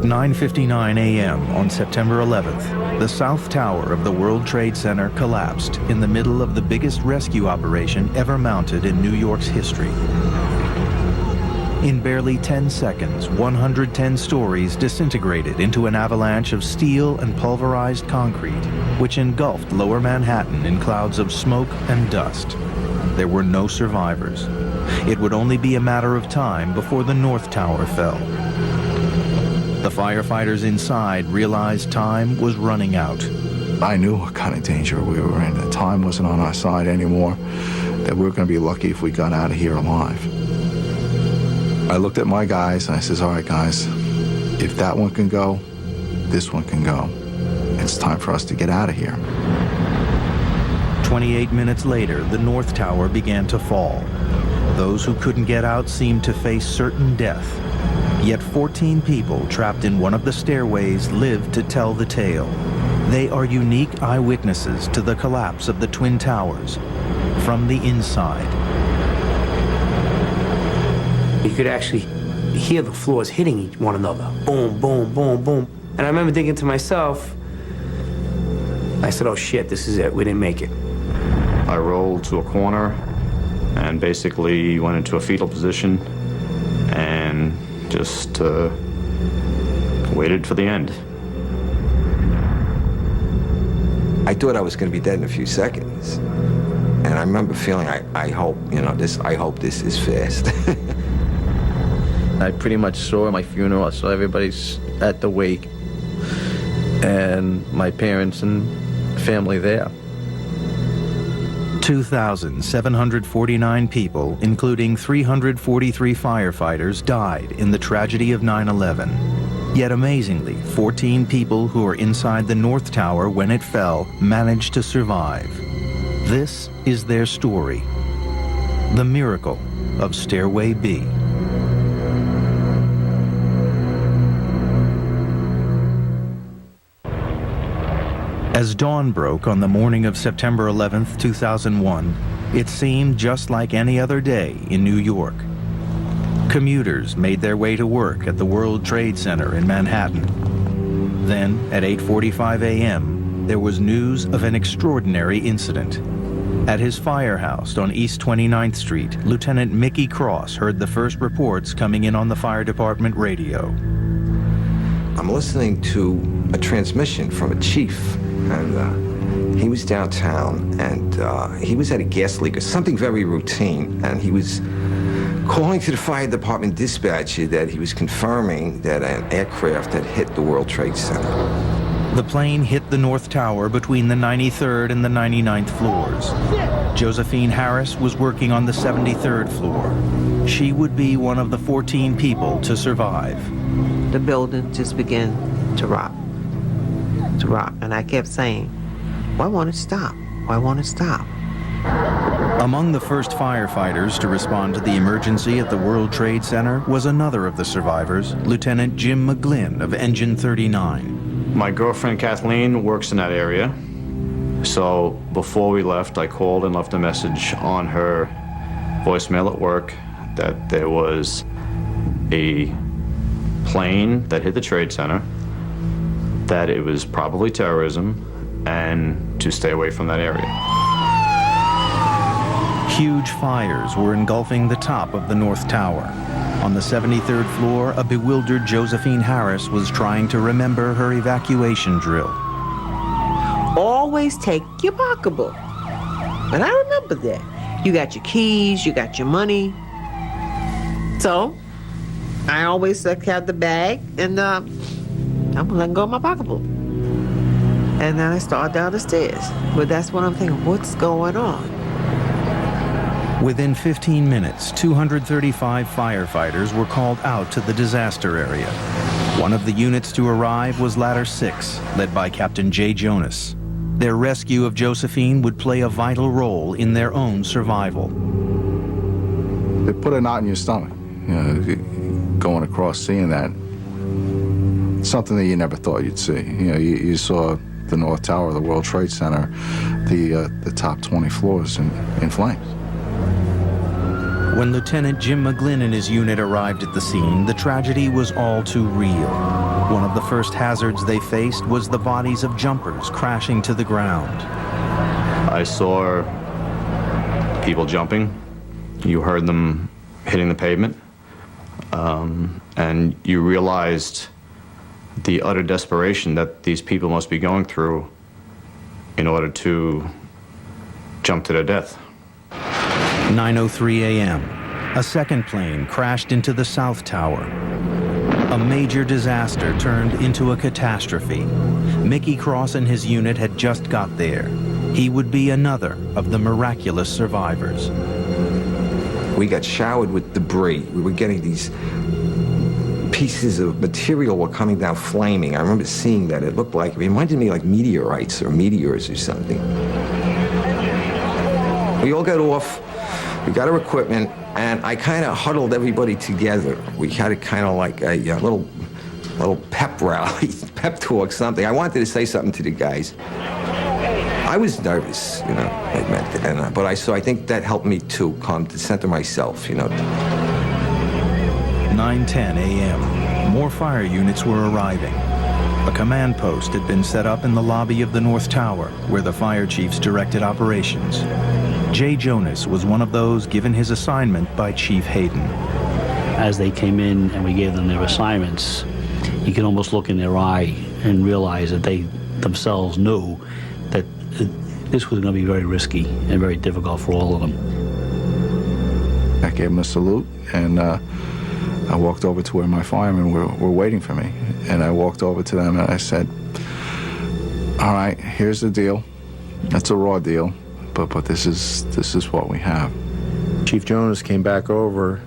9:59 a.m. on September 11th, the South Tower of the World Trade Center collapsed in the middle of the biggest rescue operation ever mounted in New York's history. In barely 10 seconds, 110 stories disintegrated into an avalanche of steel and pulverized concrete, which engulfed Lower Manhattan in clouds of smoke and dust. There were no survivors. It would only be a matter of time before the North Tower fell. The firefighters inside realized time was running out. I knew what kind of danger we were in. The time wasn't on our side anymore, that we were going to be lucky if we got out of here alive. I looked at my guys and I says, all right, guys, if that one can go, this one can go. It's time for us to get out of here. 28 minutes later, the North Tower began to fall. Those who couldn't get out seemed to face certain death. Yet 14 people trapped in one of the stairways lived to tell the tale. They are unique eyewitnesses to the collapse of the Twin Towers from the inside. You could actually hear the floors hitting one another. Boom, boom, boom, boom. And I remember thinking to myself, I said, oh shit, this is it, we didn't make it. I rolled to a corner and basically went into a fetal position and just waited for the end. I thought I was going to be dead in a few seconds. And I remember feeling, I hope, I hope this is fast. I pretty much saw my funeral. I saw everybody's at the wake and my parents and family there. 2,749 people, including 343 firefighters, died in the tragedy of 9/11. Yet amazingly, 14 people who were inside the North Tower when it fell managed to survive. This is their story. The miracle of Stairway B. As dawn broke on the morning of September 11th, 2001, it seemed just like any other day in New York. Commuters made their way to work at the World Trade Center in Manhattan. Then, at 8:45 a.m., there was news of an extraordinary incident. At his firehouse on East 29th Street, Lieutenant Mickey Cross heard the first reports coming in on the fire department radio. I'm listening to a transmission from a chief, and he was downtown, and he was at a gas leak or something very routine, and he was calling to the fire department dispatcher that he was confirming that an aircraft had hit the World Trade Center. The plane hit the North Tower between the 93rd and the 99th floors. Josephine Harris was working on the 73rd floor. She would be one of the 14 people to survive. The building just began to rock. And I kept saying, why won't it stop? Why won't it stop? Among the first firefighters to respond to the emergency at the World Trade Center was another of the survivors, Lieutenant Jim McGlynn of Engine 39. My girlfriend Kathleen works in that area. So before we left, I called and left a message on her voicemail at work that there was a plane that hit the Trade Center, that it was probably terrorism, and to stay away from that area. Huge fires were engulfing the top of the North Tower. On the 73rd floor, a bewildered Josephine Harris was trying to remember her evacuation drill. Always take your pocketbook. And I remember that. You got your keys, you got your money. So, I always had the bag, and I'm gonna let go of my pocketbook. And then I start down the stairs. But that's when I'm thinking, what's going on? Within 15 minutes, 235 firefighters were called out to the disaster area. One of the units to arrive was Ladder 6, led by Captain Jay Jonas. Their rescue of Josephine would play a vital role in their own survival. They put a knot in your stomach, going across, seeing that. Something that you never thought you'd see. You saw the North Tower of the World Trade Center, the top 20 floors in flames. When Lieutenant Jim McGlynn and his unit arrived at the scene, the tragedy was all too real. One of the first hazards they faced was the bodies of jumpers crashing to the ground. I saw people jumping. You heard them hitting the pavement. And you realized the utter desperation that these people must be going through in order to jump to their death. 9:03 a.m. A second plane crashed into the South Tower. A major disaster turned into a catastrophe. Mickey Cross and his unit had just got there. He would be another of the miraculous survivors. We got showered with debris. We were getting these pieces of material were coming down flaming. I remember seeing that. It looked like, it reminded me like meteorites or meteors or something. We all got off, we got our equipment, and I kind of huddled everybody together. We had it kind of like a little pep rally, pep talk, something. I wanted to say something to the guys. I was nervous, you know, but I think that helped me to center myself, you know. 9:10 a.m. More fire units were arriving. A command post had been set up in the lobby of the North Tower, where the fire chiefs directed operations. Jay Jonas was one of those given his assignment by Chief Hayden. As they came in and we gave them their assignments, you could almost look in their eye and realize that they themselves knew that this was going to be very risky and very difficult for all of them. I gave them a salute, and I walked over to where my firemen were waiting for me. And I walked over to them and I said, all right, here's the deal. That's a raw deal, but this is what we have. Chief Jonas came back over,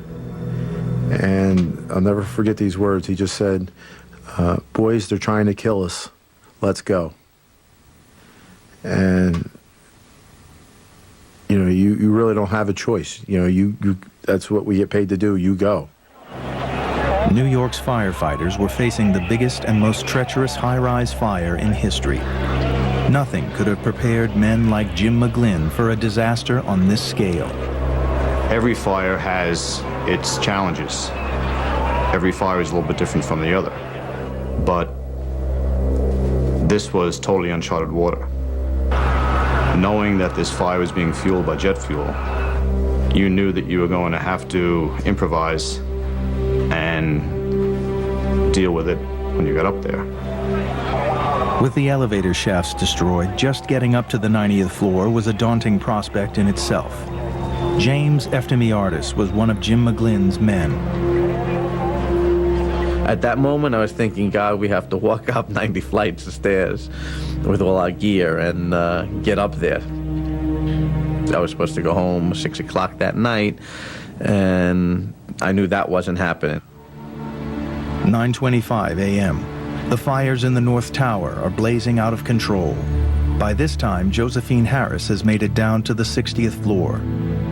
and I'll never forget these words. He just said, boys, they're trying to kill us. Let's go. And, you know, you really don't have a choice. You know, you that's what we get paid to do. You go. New York's firefighters were facing the biggest and most treacherous high-rise fire in history. Nothing could have prepared men like Jim McGlynn for a disaster on this scale. Every fire has its challenges. Every fire is a little bit different from the other. But this was totally uncharted water. Knowing that this fire was being fueled by jet fuel, you knew that you were going to have to improvise and deal with it when you got up there. With the elevator shafts destroyed, just getting up to the 90th floor was a daunting prospect in itself. James Eftimiardis was one of Jim McGlynn's men. At that moment, I was thinking, God, we have to walk up 90 flights of stairs with all our gear and get up there. I was supposed to go home 6 o'clock that night, and I knew that wasn't happening. 9:25 a.m. The fires in the North Tower are blazing out of control. By this time, Josephine Harris has made it down to the 60th floor.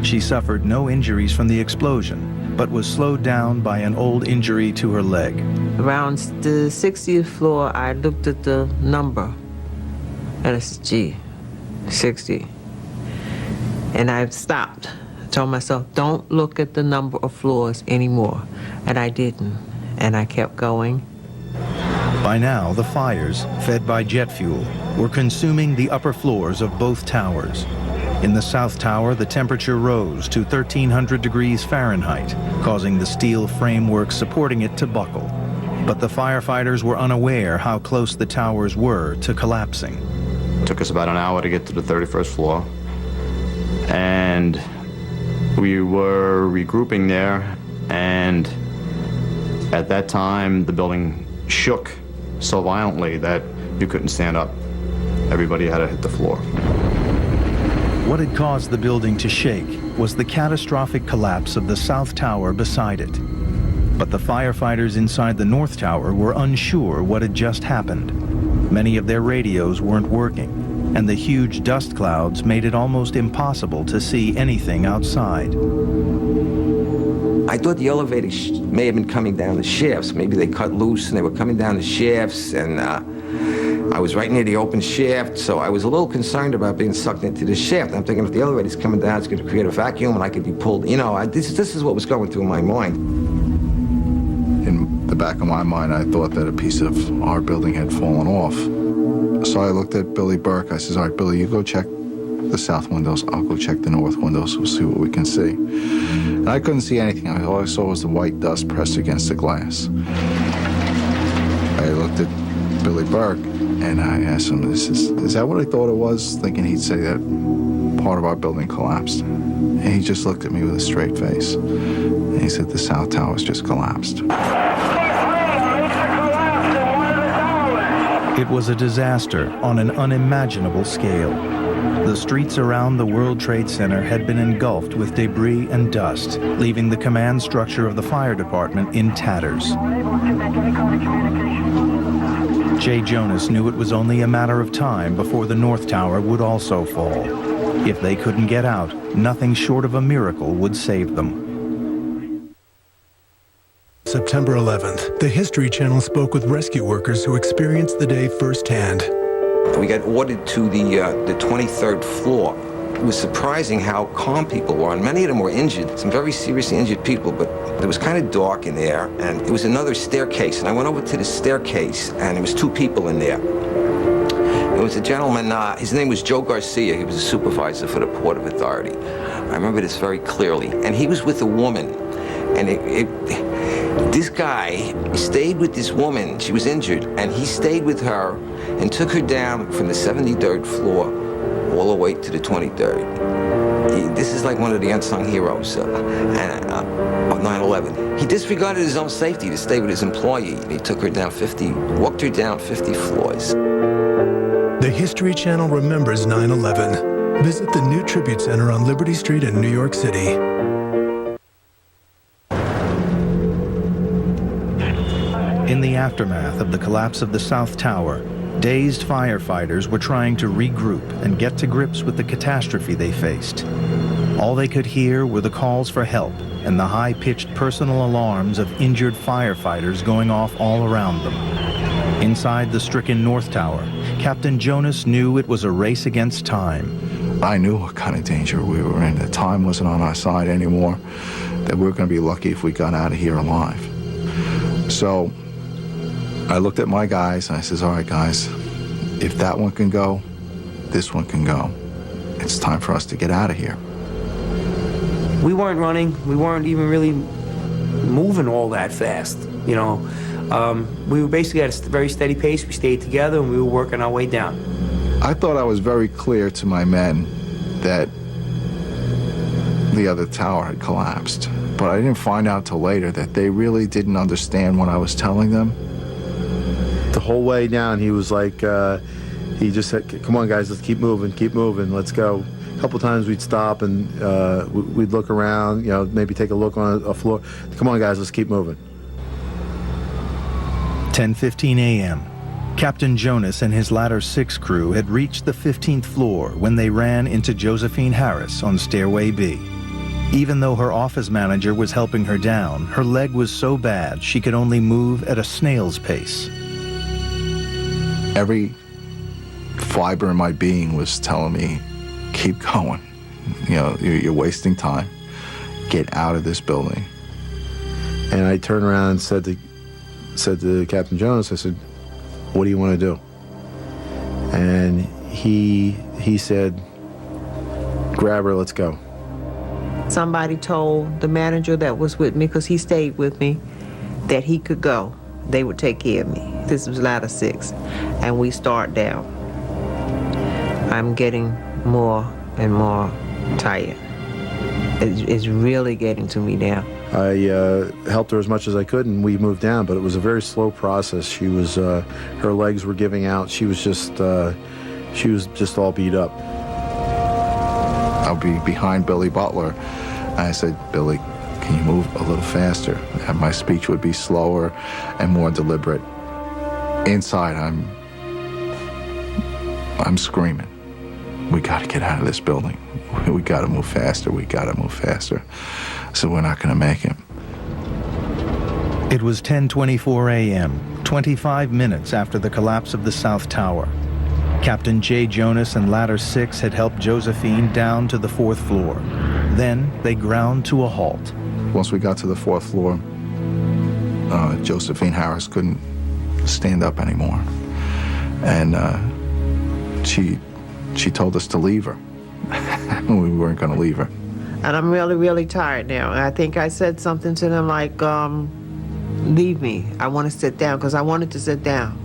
She suffered no injuries from the explosion, but was slowed down by an old injury to her leg. Around the 60th floor, I looked at the number, and it's G, 60. And I stopped. I told myself, don't look at the number of floors anymore. And I didn't, and I kept going. By now, the fires, fed by jet fuel, were consuming the upper floors of both towers. In the South Tower, the temperature rose to 1,300 degrees Fahrenheit, causing the steel framework supporting it to buckle. But the firefighters were unaware how close the towers were to collapsing. It took us about an hour to get to the 31st floor. And we were regrouping there, and at that time, the building shook so violently that you couldn't stand up. Everybody had to hit the floor. What had caused the building to shake was the catastrophic collapse of the South Tower beside it. But the firefighters inside the North Tower were unsure what had just happened. Many of their radios weren't working, and the huge dust clouds made it almost impossible to see anything outside. I thought the elevator may have been coming down the shafts. Maybe they cut loose and they were coming down the shafts, and I was right near the open shaft, so I was a little concerned about being sucked into the shaft. I'm thinking if the elevator's coming down, it's going to create a vacuum and I could be pulled. You know, this is what was going through my mind. In the the back of my mind, I thought that a piece of our building had fallen off. So I looked at Billy Burke. I says, all right, Billy, you go check the south windows. I'll go check the north windows. We'll see what we can see. And I couldn't see anything. All I saw was the white dust pressed against the glass. I looked at Billy Burke, and I asked him, is that what I thought it was? Thinking he'd say that part of our building collapsed. And he just looked at me with a straight face. And he said, the south tower's just collapsed. It was a disaster on an unimaginable scale. The streets around the World Trade Center had been engulfed with debris and dust, leaving the command structure of the fire department in tatters. Jay Jonas knew it was only a matter of time before the North Tower would also fall. If they couldn't get out, nothing short of a miracle would save them. September 11th, the History Channel spoke with rescue workers who experienced the day firsthand. We got ordered to the 23rd floor. It was surprising how calm people were, and many of them were injured, some very seriously injured people, but it was kind of dark in there, and it was another staircase, and I went over to the staircase, and there was two people in there. It was a gentleman, his name was Joe Garcia. He was a supervisor for the Port of Authority. I remember this very clearly, and he was with a woman, and this guy stayed with this woman. She was injured, and he stayed with her and took her down from the 73rd floor all the way to the 23rd. This is like one of the unsung heroes of 9/11. He disregarded his own safety to stay with his employee, and he took her down walked her down 50 floors. The History Channel remembers 9/11. Visit the new Tribute Center on Liberty Street in New York City. In the aftermath of the collapse of the South Tower, dazed firefighters were trying to regroup and get to grips with the catastrophe they faced. All they could hear were the calls for help and the high-pitched personal alarms of injured firefighters going off all around them. Inside the stricken North Tower, Captain Jonas knew it was a race against time. I knew what kind of danger we were in. The time wasn't on our side anymore, that we were going to be lucky if we got out of here alive. So I looked at my guys and I says, all right, guys, if that one can go, this one can go. It's time for us to get out of here. We weren't running. We weren't even really moving all that fast, you know. We were basically at a very steady pace. We stayed together and we were working our way down. I thought I was very clear to my men that the other tower had collapsed. But I didn't find out till later that they really didn't understand what I was telling them. The whole way down, he was like, he just said, come on, guys, let's keep moving, let's go. A couple times we'd stop and we'd look around, you know, maybe take a look on a floor. Come on, guys, let's keep moving. 10:15 a.m. Captain Jonas and his Ladder 6 crew had reached the 15th floor when they ran into Josephine Harris on stairway B. Even though her office manager was helping her down, her leg was so bad she could only move at a snail's pace. Every fiber in my being was telling me, keep going. You know, you're wasting time. Get out of this building. And I turned around and said to Captain Jonas, I said, what do you want to do? And he said, grab her, let's go. Somebody told the manager that was with me, because he stayed with me, that he could go. They would take care of me. This was Ladder 6, and we start down. I'm getting more and more tired. It's really getting to me now. I helped her as much as I could, and we moved down, but it was a very slow process. She was, her legs were giving out. She was just all beat up. I'll be behind Billy Butler. I said, Billy, can you move a little faster? And my speech would be slower and more deliberate. Inside, I'm screaming. We got to get out of this building. We got to move faster. We got to move faster. So we're not going to make it. It was 10:24 a.m., 25 minutes after the collapse of the South Tower. Captain Jay Jonas and Ladder 6 had helped Josephine down to the 4th floor. Then they ground to a halt. Once we got to the 4th floor, Josephine Harris couldn't stand up anymore. And she told us to leave her. We weren't going to leave her. And I'm really, really tired now. And I think I said something to them like, leave me. I want to sit down, because I wanted to sit down.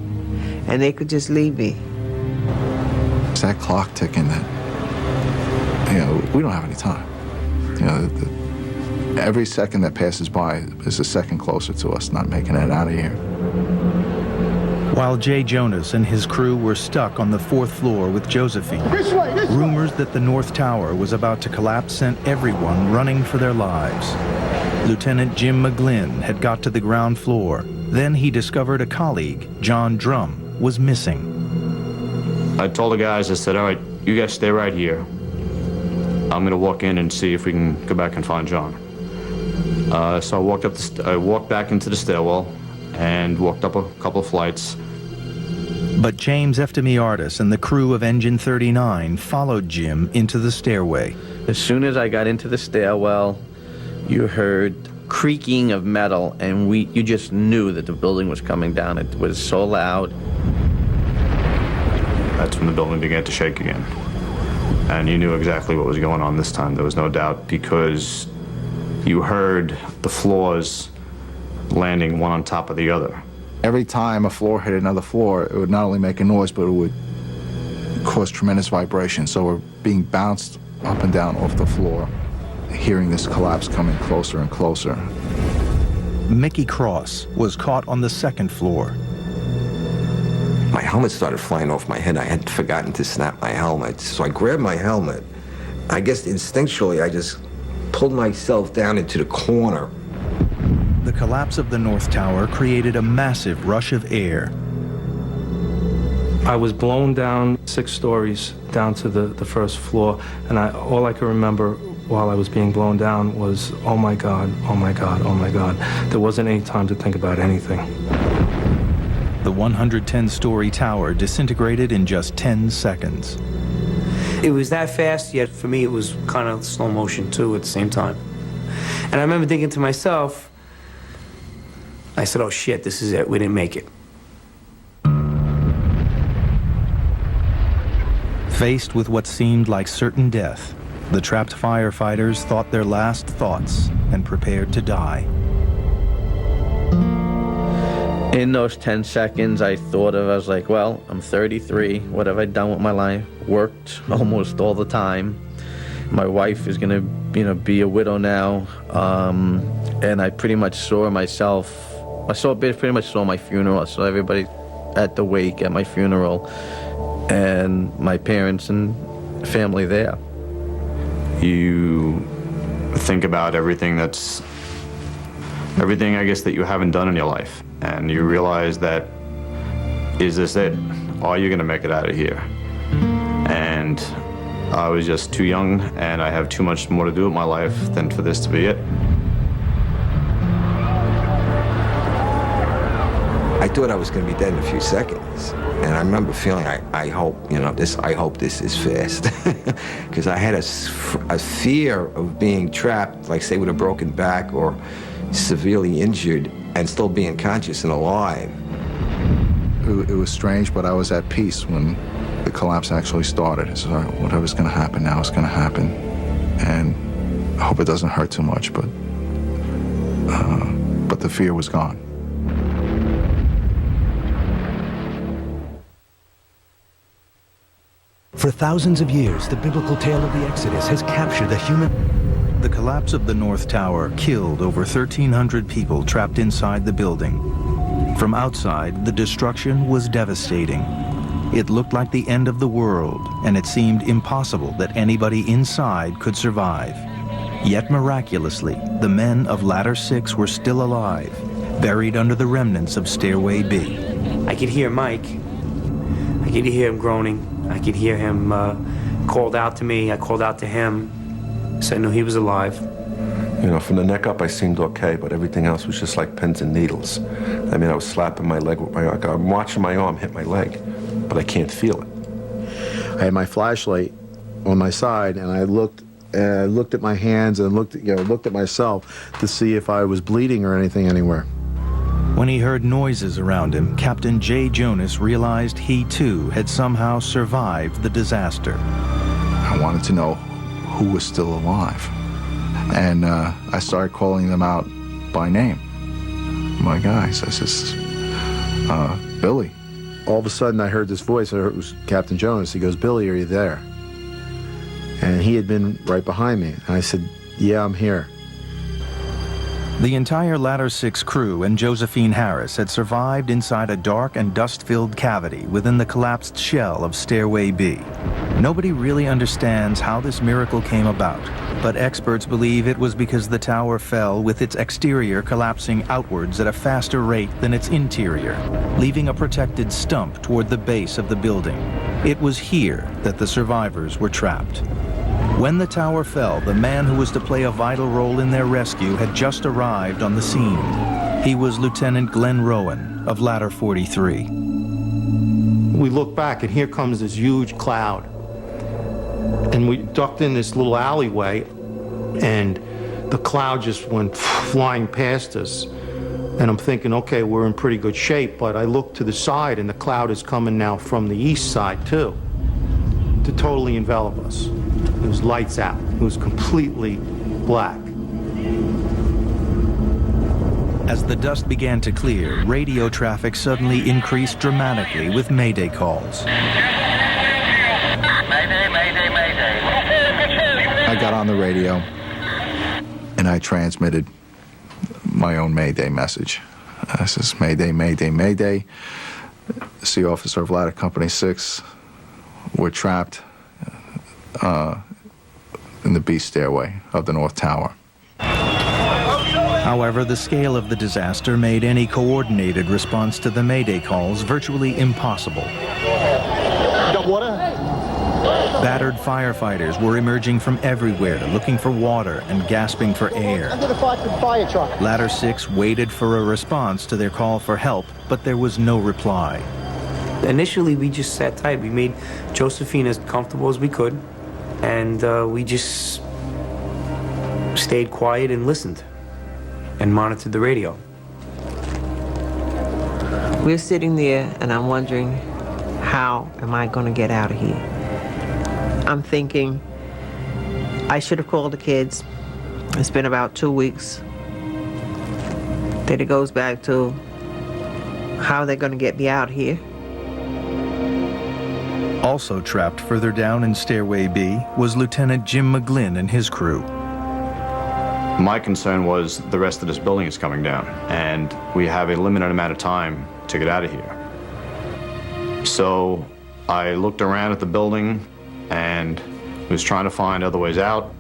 And they could just leave me. It's that clock ticking that, we don't have any time. Every second that passes by is a second closer to us not making it out of here. While Jay Jonas and his crew were stuck on the 4th floor with Josephine, rumors that the North Tower was about to collapse sent everyone running for their lives. Lieutenant Jim McGlynn had got to the ground floor. Then he discovered a colleague, John Drum, was missing. I told the guys, I said, all right, you guys stay right here. I'm going to walk in and see if we can go back and find John. So I walked back into the stairwell and walked up a couple of flights. But James Eftimiardis and the crew of Engine 39 followed Jim into the stairway. As soon as I got into the stairwell, you heard creaking of metal, and you just knew that the building was coming down. It was so loud. That's when the building began to shake again. And you knew exactly what was going on this time. There was no doubt, because you heard the floors landing one on top of the other. Every time a floor hit another floor, it would not only make a noise, but it would cause tremendous vibration. So we're being bounced up and down off the floor, hearing this collapse coming closer and closer. Mickey Cross was caught on the 2nd floor. My helmet started flying off my head. I had forgotten to snap my helmet. So I grabbed my helmet. I guess instinctually, I just pulled myself down into the corner. The collapse of the North Tower created a massive rush of air. I was blown down 6 stories down to the 1st floor, and all I could remember while I was being blown down was, oh my God, oh my God, oh my God. There wasn't any time to think about anything. The 110-story tower disintegrated in just 10 seconds. It was that fast, yet for me it was kind of slow motion too at the same time. And I remember thinking to myself, I said, oh shit, this is it, we didn't make it. Faced with what seemed like certain death, the trapped firefighters thought their last thoughts and prepared to die. In those 10 seconds, I was like, well, I'm 33. What have I done with my life? Worked almost all the time. My wife is going to, be a widow now. And I pretty much saw myself. Pretty much saw my funeral. I saw everybody at the wake at my funeral, and my parents and family there. You think about everything, I guess, that you haven't done in your life. And you realize that, is this it? Are you going to make it out of here? And I was just too young, and I have too much more to do with my life than for this to be it. I thought I was going to be dead in a few seconds. And I remember feeling, I hope this is fast. Because I had a fear of being trapped, like say with a broken back or severely injured, and still being conscious and alive. It was strange, but I was at peace when the collapse actually started. So whatever's going to happen now is going to happen. And I hope it doesn't hurt too much, but the fear was gone. For thousands of years, the biblical tale of the Exodus has captured the human... The collapse of the North Tower killed over 1,300 people trapped inside the building. From outside, the destruction was devastating. It looked like the end of the world, and it seemed impossible that anybody inside could survive. Yet miraculously, the men of Ladder 6 were still alive, buried under the remnants of Stairway B. I could hear Mike. I could hear him groaning. I could hear him called out to me. I called out to him. So I knew he was alive. From the neck up, I seemed okay, but everything else was just like pins and needles. I mean, I was slapping my leg with my arm. I'm watching my arm hit my leg, but I can't feel it. I had my flashlight on my side, and I looked at my hands and looked at myself to see if I was bleeding or anything anywhere. When he heard noises around him, Captain Jay Jonas realized he too had somehow survived the disaster. I wanted to know who was still alive. And I started calling them out by name. My guys, I says, Billy. All of a sudden I heard this voice. I heard it was Captain Jonas. He goes, Billy, are you there? And he had been right behind me. And I said, yeah, I'm here. The entire Ladder 6 crew and Josephine Harris had survived inside a dark and dust-filled cavity within the collapsed shell of Stairway B. Nobody really understands how this miracle came about, but experts believe it was because the tower fell with its exterior collapsing outwards at a faster rate than its interior, leaving a protected stump toward the base of the building. It was here that the survivors were trapped. When the tower fell, the man who was to play a vital role in their rescue had just arrived on the scene. He was Lieutenant Glenn Rowan of Ladder 43. We look back, and here comes this huge cloud. And we ducked in this little alleyway, and the cloud just went flying past us. And I'm thinking, okay, we're in pretty good shape, but I look to the side, and the cloud is coming now from the east side, too, to totally envelop us. It was lights out. It was completely black. As the dust began to clear, radio traffic suddenly increased dramatically with Mayday calls. Mayday, mayday, mayday. I got on the radio, and I transmitted my own Mayday message. I says, Mayday, mayday, mayday. Sea Officer of Ladder Company 6, we're trapped in the B stairway of the North Tower. However, the scale of the disaster made any coordinated response to the Mayday calls virtually impossible. Got water? Battered firefighters were emerging from everywhere, looking for water and gasping for air. Under the fire truck. Ladder 6 waited for a response to their call for help, but there was no reply. Initially, we just sat tight. We made Josephine as comfortable as we could, and we just stayed quiet and listened and monitored the radio. We're sitting there, and I'm wondering, how am I going to get out of here? I'm thinking, I should have called the kids. It's been about 2 weeks. Then it goes back to how they're going to get me out here. Also trapped further down in Stairway B was Lieutenant Jim McGlynn and his crew. My concern was the rest of this building is coming down, and we have a limited amount of time to get out of here. So I looked around at the building and was trying to find other ways out.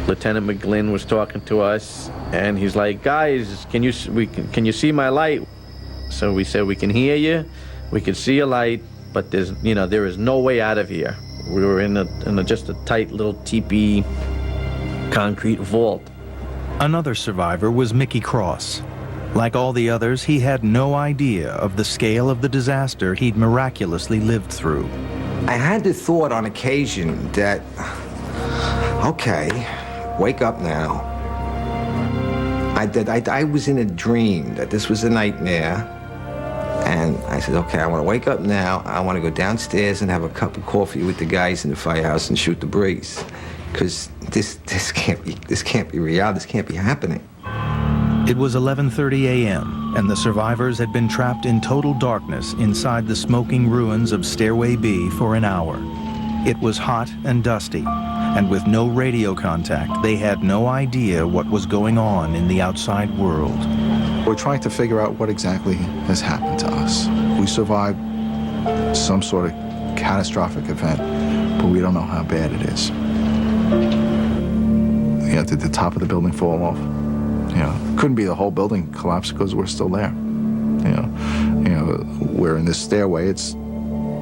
Lieutenant McGlynn was talking to us, and he's like, guys, can you see my light? So we said, we can hear you, we can see your light, but there is no way out of here. We were in just a tight little teepee concrete vault. Another survivor was Mickey Cross. Like all the others, he had no idea of the scale of the disaster he'd miraculously lived through. I had the thought on occasion that, okay, wake up now. I was in a dream, that this was a nightmare. And I said, okay, I want to wake up now. I want to go downstairs and have a cup of coffee with the guys in the firehouse and shoot the breeze. Because this can't be real. This can't be happening. It was 11:30 a.m., and the survivors had been trapped in total darkness inside the smoking ruins of Stairway B for an hour. It was hot and dusty, and with no radio contact, they had no idea what was going on in the outside world. We're trying to figure out what exactly has happened to us. We survived some sort of catastrophic event, but we don't know how bad it is. Did the top of the building fall off? Couldn't be the whole building collapsed because we're still there. We're in this stairway. It's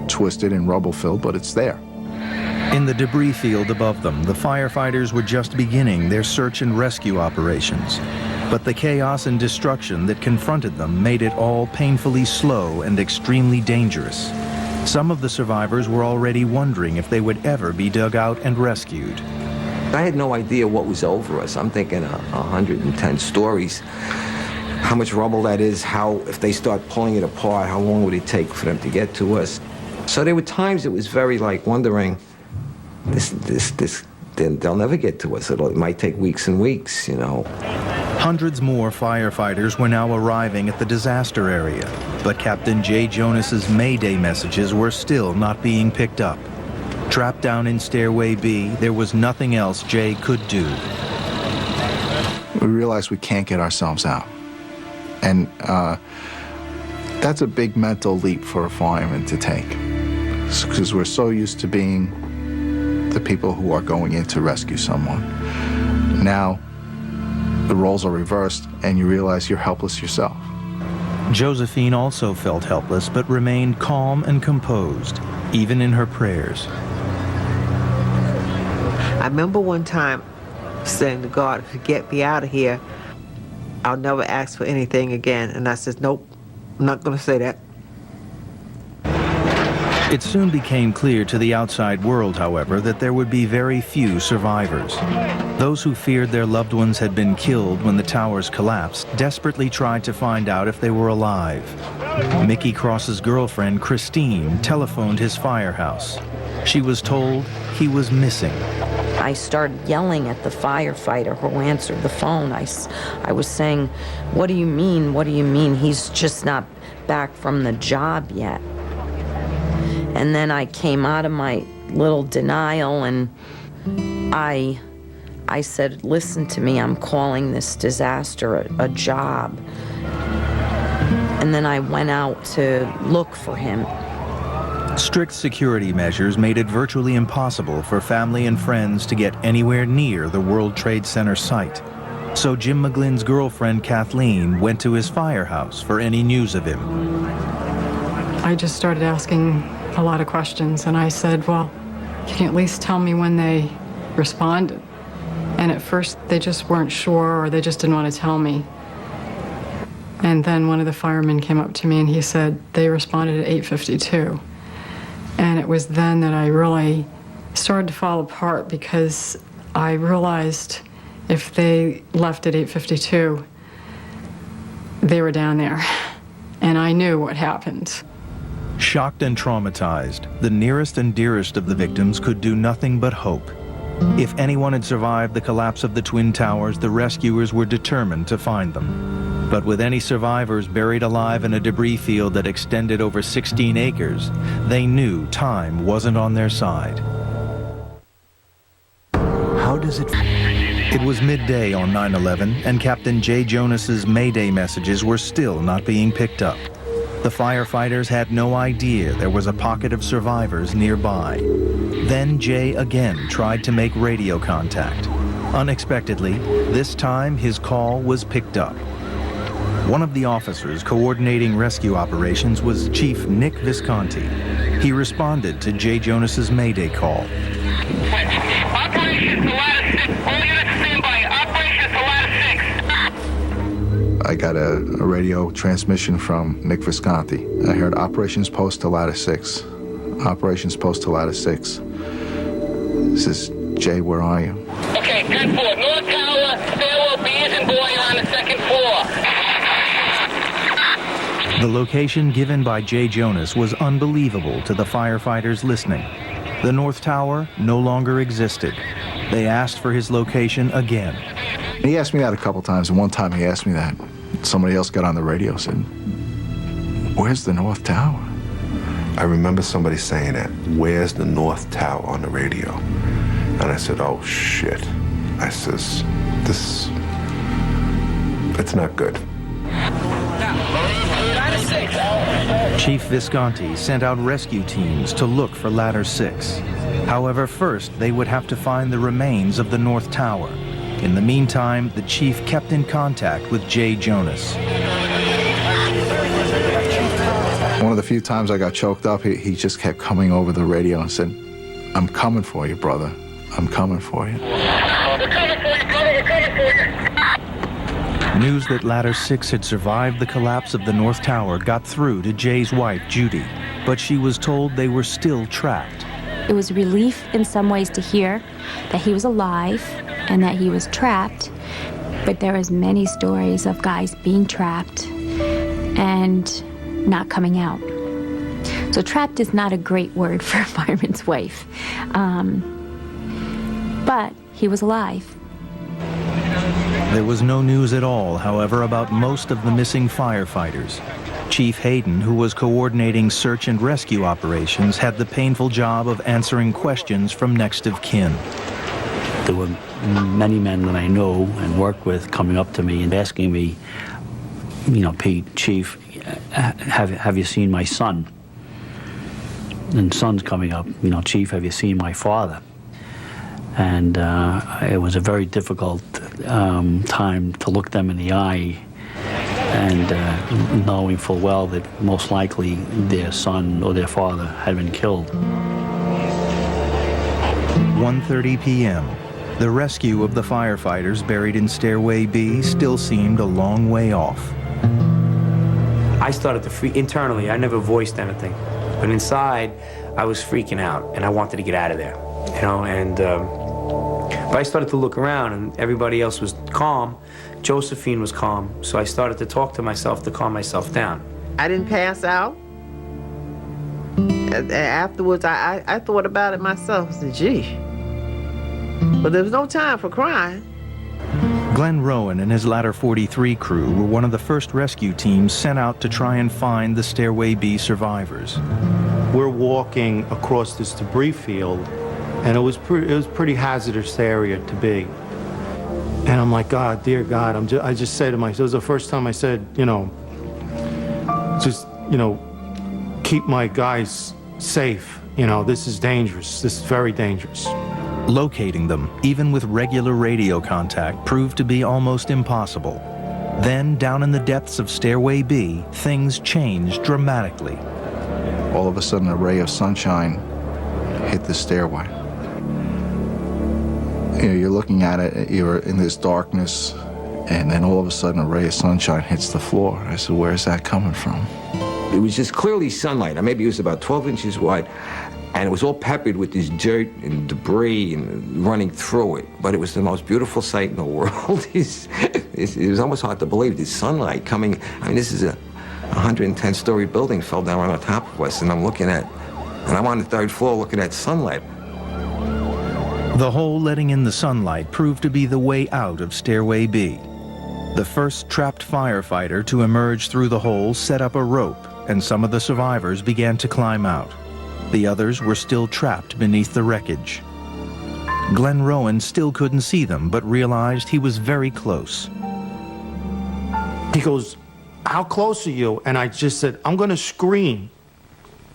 twisted and rubble filled, but it's there. In the debris field above them, the firefighters were just beginning their search and rescue operations. But the chaos and destruction that confronted them made it all painfully slow and extremely dangerous. Some of the survivors were already wondering if they would ever be dug out and rescued. I had no idea what was over us. I'm thinking 110 stories. how much rubble that is, if they start pulling it apart, how long would it take for them to get to us? So there were times it was very like wondering, they'll never get to us. It might take weeks and weeks, you know. Hundreds more firefighters were now arriving at the disaster area, but Captain Jay Jonas's Mayday messages were still not being picked up. Trapped down in Stairway B, there was nothing else Jay could do. We realized we can't get ourselves out. And that's a big mental leap for a fireman to take, because we're so used to being the people who are going in to rescue someone. Now, the roles are reversed, and you realize you're helpless yourself. Josephine also felt helpless, but remained calm and composed, even in her prayers. I remember one time saying to God, if you get me out of here, I'll never ask for anything again. And I said, nope, I'm not going to say that. It soon became clear to the outside world, however, that there would be very few survivors. Those who feared their loved ones had been killed when the towers collapsed desperately tried to find out if they were alive. Mickey Cross's girlfriend, Christine, telephoned his firehouse. She was told he was missing. I started yelling at the firefighter who answered the phone. I was saying, what do you mean? What do you mean? He's just not back from the job yet. And then I came out of my little denial and I said, listen to me, I'm calling this disaster a job. And then I went out to look for him. Strict security measures made it virtually impossible for family and friends to get anywhere near the World Trade Center site. So Jim McGlynn's girlfriend, Kathleen, went to his firehouse for any news of him. I just started asking a lot of questions, and I said, well, can you at least tell me when they responded? And at first, they just weren't sure, or they just didn't want to tell me. And then one of the firemen came up to me, and he said they responded at 8:52. And it was then that I really started to fall apart, because I realized if they left at 8:52, they were down there. And I knew what happened. Shocked and traumatized, the nearest and dearest of the victims could do nothing but hope. If anyone had survived the collapse of the Twin Towers, the rescuers were determined to find them. But with any survivors buried alive in a debris field that extended over 16 acres, they knew time wasn't on their side. How does it... It was midday on 9/11, and Captain Jay Jonas's Mayday messages were still not being picked up. The firefighters had no idea there was a pocket of survivors nearby. Then Jay again tried to make radio contact. Unexpectedly, this time his call was picked up. One of the officers coordinating rescue operations was Chief Nick Visconti. He responded to Jay Jonas's Mayday call. Operation to ladder 6. All units stand by. Operation to ladder 6. I got a radio transmission from Nick Visconti. I heard operations post to ladder 6. Operations post to ladder 6. This is Jay, where are you? Okay, 10-4. North Tower, stairwell B as in boy on the second floor. The location given by Jay Jonas was unbelievable to the firefighters listening. The North Tower no longer existed. They asked for his location again. He asked me that a couple times, and one time he asked me that. Somebody else got on the radio and said, where's the North Tower? I remember somebody saying that, where's the North Tower on the radio? And I said, oh shit. I says, it's not good. Chief Visconti sent out rescue teams to look for Ladder 6. However, first they would have to find the remains of the North Tower. In the meantime, the chief kept in contact with Jay Jonas. One of the few times I got choked up, he just kept coming over the radio and said, I'm coming for you, brother. I'm coming for you. We're coming for you, brother. We're coming for you. News that Ladder 6 had survived the collapse of the North Tower got through to Jay's wife, Judy, but she was told they were still trapped. It was relief in some ways to hear that he was alive and that he was trapped, But there is many stories of guys being trapped and not coming out. So trapped is not a great word for a fireman's wife. But he was alive. There was no news at all, however, about most of the missing firefighters. Chief Hayden, who was coordinating search and rescue operations, had the painful job of answering questions from next of kin. There were many men that I know and worked with coming up to me and asking me, you know, Pete, Chief, have you seen my son? And son's coming up, you know, Chief, have you seen my father? And it was a very difficult time to look them in the eye and knowing full well that most likely their son or their father had been killed. 1:30 p.m. The rescue of the firefighters buried in stairway B still seemed a long way off. I started to freak internally. I never voiced anything, but inside, I was freaking out, and I wanted to get out of there, you know. And but I started to look around, and everybody else was calm. Josephine was calm, so I started to talk to myself to calm myself down. I didn't pass out. Afterwards, I thought about it myself. I said, gee. But there was no time for crying. Glenn Rowan and his Ladder 43 crew were one of the first rescue teams sent out to try and find the Stairway B survivors. We're walking across this debris field, and it was pretty hazardous area to be. And I'm like, God, dear God, I just said to myself, it was the first time I said, you know, just, you know, keep my guys safe. You know, this is dangerous. This is very dangerous. Locating them, even with regular radio contact, proved to be almost impossible. Then, down in the depths of Stairway B, things changed dramatically. All of a sudden, a ray of sunshine hit the stairway. You know, you're looking at it, you're in this darkness, and then all of a sudden, a ray of sunshine hits the floor. I said, where's that coming from? It was just clearly sunlight. Maybe it was about 12 inches wide. And it was all peppered with this dirt and debris and running through it. But it was the most beautiful sight in the world. It was almost hard to believe, this sunlight coming. I mean, this is a 110-story building fell down right on top of us, and I'm on the third floor looking at sunlight. The hole letting in the sunlight proved to be the way out of Stairway B. The first trapped firefighter to emerge through the hole set up a rope, and some of the survivors began to climb out. The others were still trapped beneath the wreckage. Glenn Rowan still couldn't see them, but realized he was very close. He goes, how close are you? And I just said, I'm going to scream.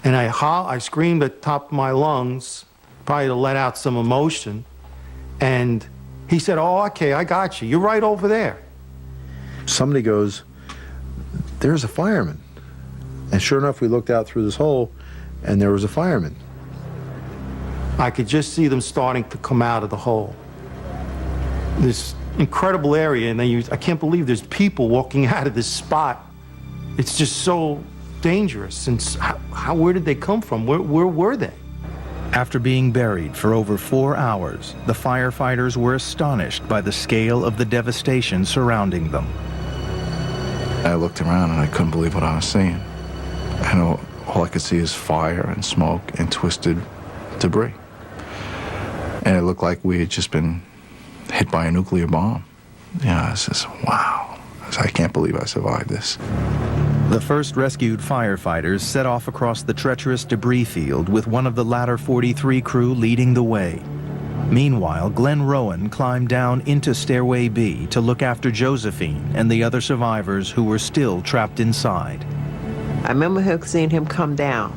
And I screamed at the top of my lungs, probably to let out some emotion. And he said, oh, okay, I got you. You're right over there. Somebody goes, there's a fireman. And sure enough, we looked out through this hole, and there was a fireman. I could just see them starting to come out of the hole. This incredible area, and then I can't believe there's people walking out of this spot. It's just so dangerous. And where did they come from? Where were they? After being buried for over 4 hours, the firefighters were astonished by the scale of the devastation surrounding them. I looked around and I couldn't believe what I was seeing. I know all I could see is fire and smoke and twisted debris. And it looked like we had just been hit by a nuclear bomb. Yeah, I said, wow. I can't believe I survived this. The first rescued firefighters set off across the treacherous debris field with one of the Ladder 43 crew leading the way. Meanwhile, Glenn Rowan climbed down into Stairway B to look after Josephine and the other survivors who were still trapped inside. I remember seeing him come down,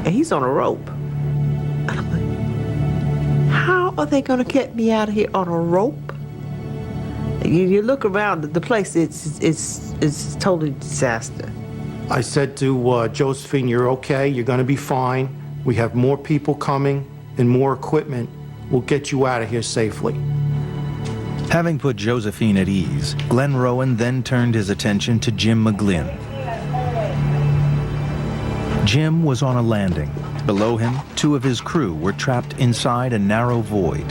and he's on a rope. And I'm like, how are they going to get me out of here on a rope? You look around the place, it's totally disaster. I said to Josephine, you're okay, you're going to be fine. We have more people coming and more equipment. We'll get you out of here safely. Having put Josephine at ease, Glenn Rowan then turned his attention to Jim McGlynn. Jim was on a landing. Below him, 2 of his crew were trapped inside a narrow void.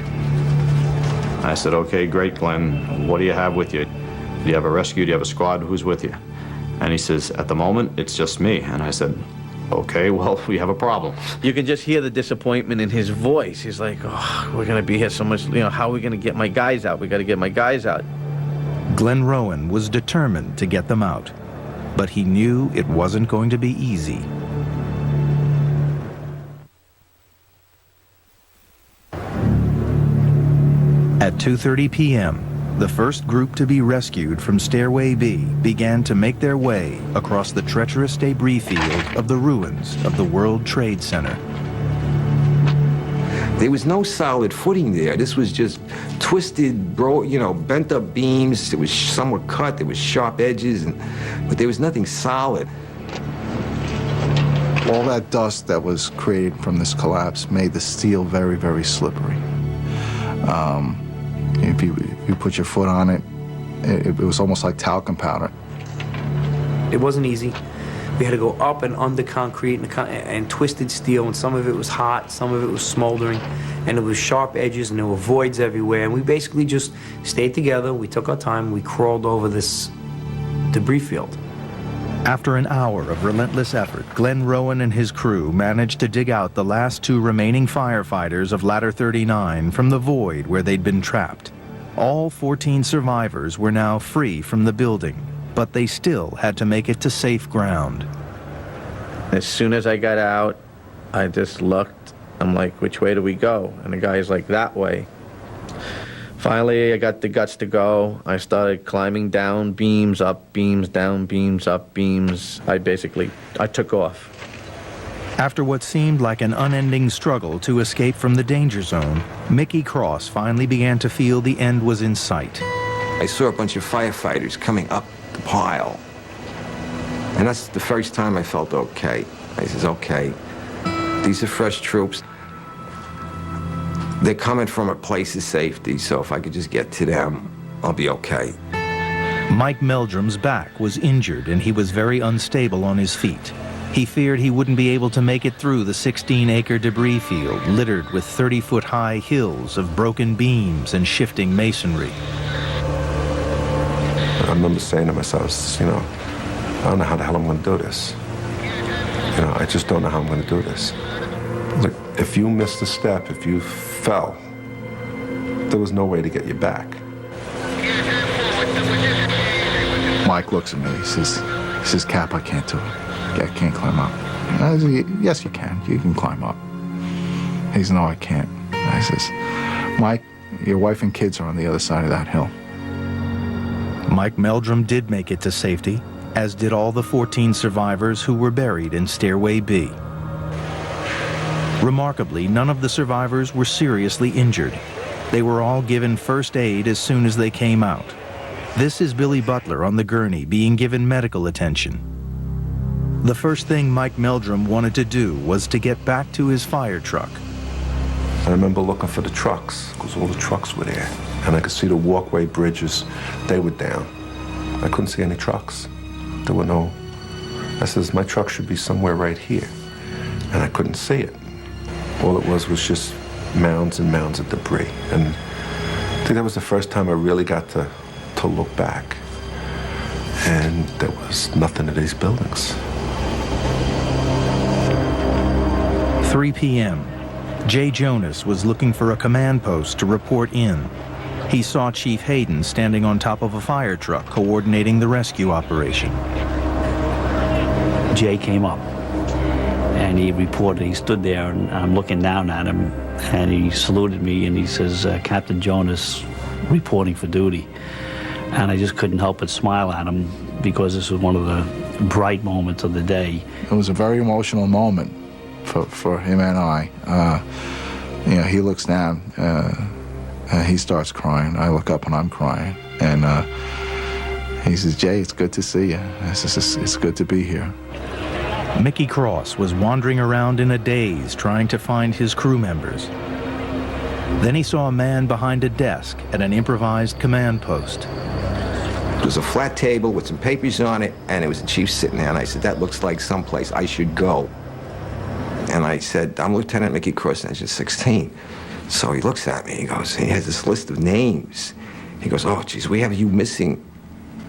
I said, okay, great, Glenn. What do you have with you? Do you have a rescue? Do you have a squad? Who's with you? And he says, at the moment, it's just me. And I said, okay, well, we have a problem. You can just hear the disappointment in his voice. He's like, oh, we're going to be here so much, how are we going to get my guys out? We got to get my guys out. Glenn Rowan was determined to get them out, but he knew it wasn't going to be easy. At 2:30 p.m., the first group to be rescued from Stairway B began to make their way across the treacherous debris field of the ruins of the World Trade Center. There was no solid footing there. This was just twisted, bent up beams. It was somewhat cut. There was sharp edges, but there was nothing solid. All that dust that was created from this collapse made the steel very, very slippery. If you put your foot on it, it was almost like talcum powder. It wasn't easy. We had to go up and under concrete and twisted steel, and some of it was hot, some of it was smoldering, and it was sharp edges, and there were voids everywhere. And we basically just stayed together. We took our time. We crawled over this debris field. After an hour of relentless effort, Glenn Rowan and his crew managed to dig out the last two remaining firefighters of Ladder 39 from the void where they'd been trapped. All 14 survivors were now free from the building, but they still had to make it to safe ground. As soon as I got out, I just looked. I'm like, which way do we go? And the guy's like, that way. Finally, I got the guts to go. I started climbing down beams, up beams, down beams, up beams. I took off. After what seemed like an unending struggle to escape from the danger zone, Mickey Cross finally began to feel the end was in sight. I saw a bunch of firefighters coming up the pile. And that's the first time I felt okay. I says, okay, these are fresh troops. They're coming from a place of safety, so if I could just get to them, I'll be okay. Mike Meldrum's back was injured and he was very unstable on his feet. He feared he wouldn't be able to make it through the 16-acre debris field littered with 30-foot-high hills of broken beams and shifting masonry. I remember saying to myself, I don't know how the hell I'm going to do this. I just don't know how I'm going to do this. Look, if you missed a step, if you fell, there was no way to get you back. Mike looks at me, he says, Cap, I can't do it. I can't climb up. I said, yes, you can climb up. He says, no, I can't. I says, Mike, your wife and kids are on the other side of that hill. Mike Meldrum did make it to safety, as did all the 14 survivors who were buried in Stairway B. Remarkably, none of the survivors were seriously injured. They were all given first aid as soon as they came out. This is Billy Butler on the gurney being given medical attention. The first thing Mike Meldrum wanted to do was to get back to his fire truck. I remember looking for the trucks, because all the trucks were there. And I could see the walkway bridges, they were down. I couldn't see any trucks. There were no... I says, my truck should be somewhere right here. And I couldn't see it. All it was just mounds and mounds of debris. And I think that was the first time I really got to look back. And there was nothing in these buildings. 3 p.m. Jay Jonas was looking for a command post to report in. He saw Chief Hayden standing on top of a fire truck coordinating the rescue operation. Jay came up and he reported. He stood there and I'm looking down at him and he saluted me and he says, Captain Jonas reporting for duty. And I just couldn't help but smile at him because this was one of the bright moments of the day. It was a very emotional moment for him and I. He looks down, he starts crying. I look up and I'm crying. And he says, Jay, it's good to see you. I says, it's good to be here. Mickey Cross was wandering around in a daze trying to find his crew members. Then he saw a man behind a desk at an improvised command post. It was a flat table with some papers on it, and it was the chief sitting there, and I said, that looks like someplace I should go. And I said, I'm Lieutenant Mickey Cross, Engine 16. So he looks at me, he goes, he has this list of names. He goes, oh, geez, we have you missing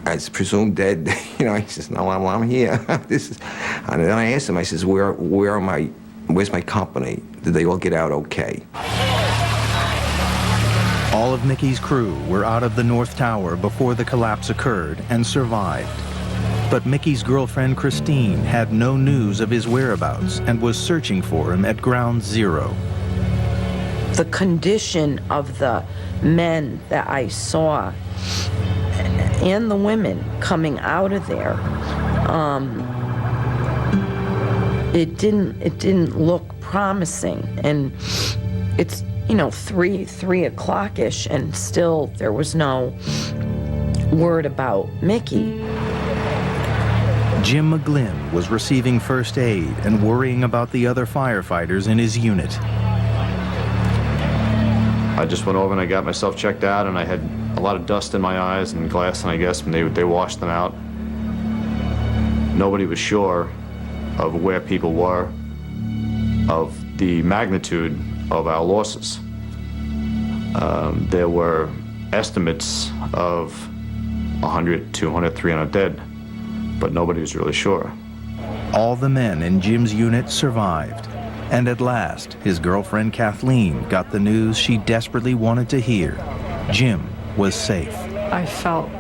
as presumed dead. You know, he says, no, I'm here. And then I asked him, I says, where's my company? Did they all get out okay? All of Mickey's crew were out of the North Tower before the collapse occurred and survived. But Mickey's girlfriend, Christine, had no news of his whereabouts and was searching for him at Ground Zero. The condition of the men that I saw and the women coming out of there, it didn't look promising. And it's, you know, 3 o'clock-ish, and still there was no word about Mickey. Jim McGlynn was receiving first aid and worrying about the other firefighters in his unit. I just went over and I got myself checked out, and I had a lot of dust in my eyes and glass, and I guess when they washed them out. Nobody was sure of where people were, of the magnitude of our losses. There were estimates of 100, 200, 300 dead, but nobody was really sure. All the men in Jim's unit survived. And at last, his girlfriend Kathleen got the news she desperately wanted to hear. Jim was safe. I felt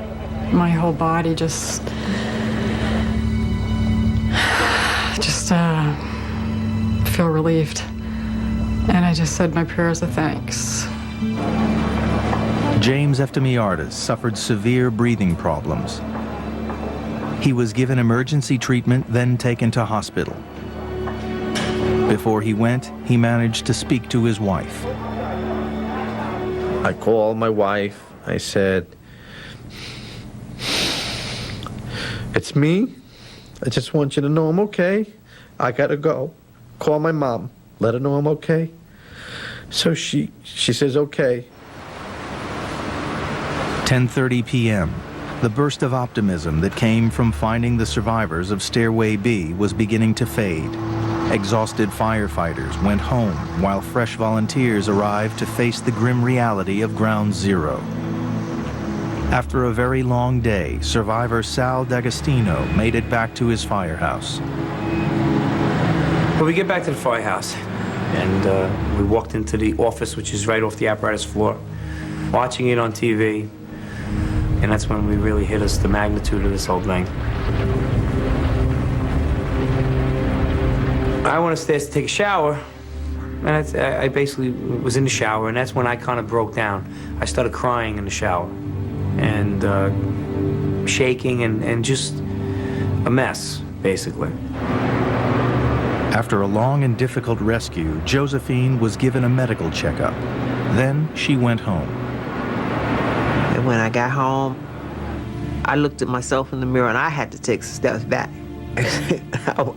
my whole body just feel relieved. And I just said my prayers of thanks. James Eftimiardis suffered severe breathing problems. He was given emergency treatment, then taken to hospital. Before he went, he managed to speak to his wife. I called my wife. I said, it's me. I just want you to know I'm okay. I gotta go. Call my mom. Let her know I'm okay. So she says okay. 10:30 p.m. The burst of optimism that came from finding the survivors of Stairway B was beginning to fade. Exhausted firefighters went home while fresh volunteers arrived to face the grim reality of Ground Zero. After a very long day, survivor Sal D'Agostino made it back to his firehouse. Well, we get back to the firehouse, and we walked into the office, which is right off the apparatus floor, watching it on TV, and that's when we really hit us the magnitude of this whole thing. I went upstairs to take a shower, and I basically was in the shower, and that's when I kind of broke down. I started crying in the shower, and shaking, and just a mess, basically. After a long and difficult rescue, Josephine was given a medical checkup. Then she went home. And when I got home, I looked at myself in the mirror, and I had to take some steps back.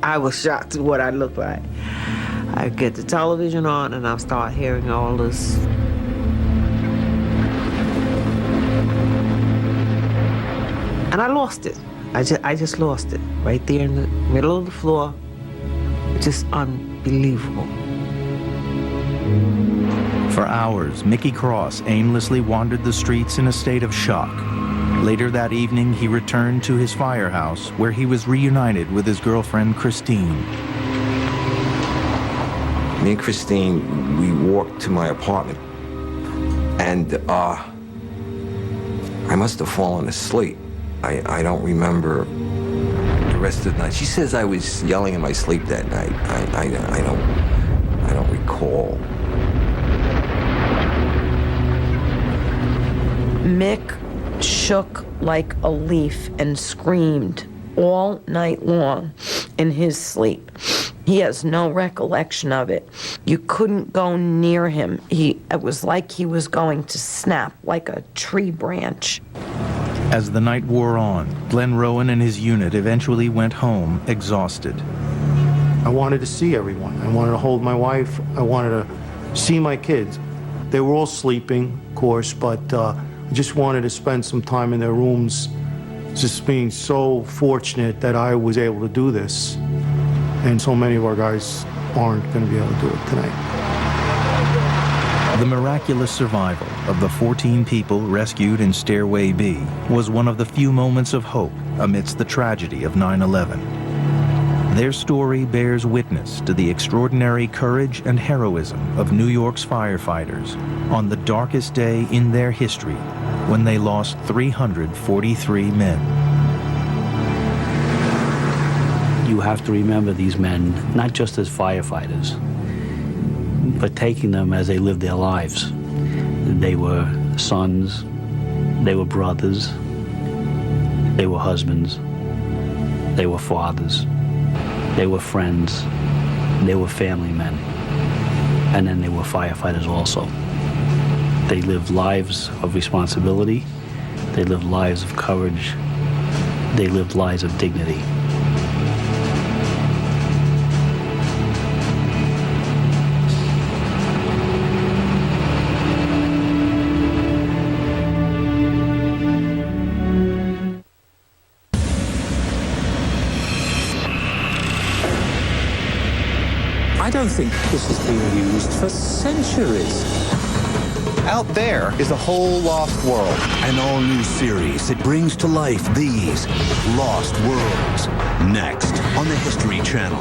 I was shocked at what I looked like. I get the television on, and I start hearing all this. And I lost it. I just lost it right there in the middle of the floor. Just unbelievable. For hours, Mickey Cross aimlessly wandered the streets in a state of shock. Later that evening, he returned to his firehouse, where he was reunited with his girlfriend, Christine. Me and Christine, we walked to my apartment, and I must have fallen asleep. I don't remember the rest of the night. She says I was yelling in my sleep that night. I don't recall. Mick shook like a leaf and screamed all night long in his sleep. He has no recollection of it. You couldn't go near him. It was like he was going to snap like a tree branch. As the night wore on, Glenn Rowan and his unit eventually went home exhausted. I wanted to see everyone. I wanted to hold my wife. I wanted to see my kids. They were all sleeping, of course, but I just wanted to spend some time in their rooms, just being so fortunate that I was able to do this. And so many of our guys aren't going to be able to do it tonight. The miraculous survival of the 14 people rescued in Stairway B was one of the few moments of hope amidst the tragedy of 9/11. Their story bears witness to the extraordinary courage and heroism of New York's firefighters on the darkest day in their history when they lost 343 men. You have to remember these men, not just as firefighters, but taking them as they lived their lives. They were sons, they were brothers, they were husbands, they were fathers, they were friends, they were family men, and then they were firefighters also. They lived lives of responsibility, they lived lives of courage, they lived lives of dignity. I don't think this has been used for centuries. Out there is a whole lost world. An all-new series that brings to life these lost worlds. Next on the History Channel.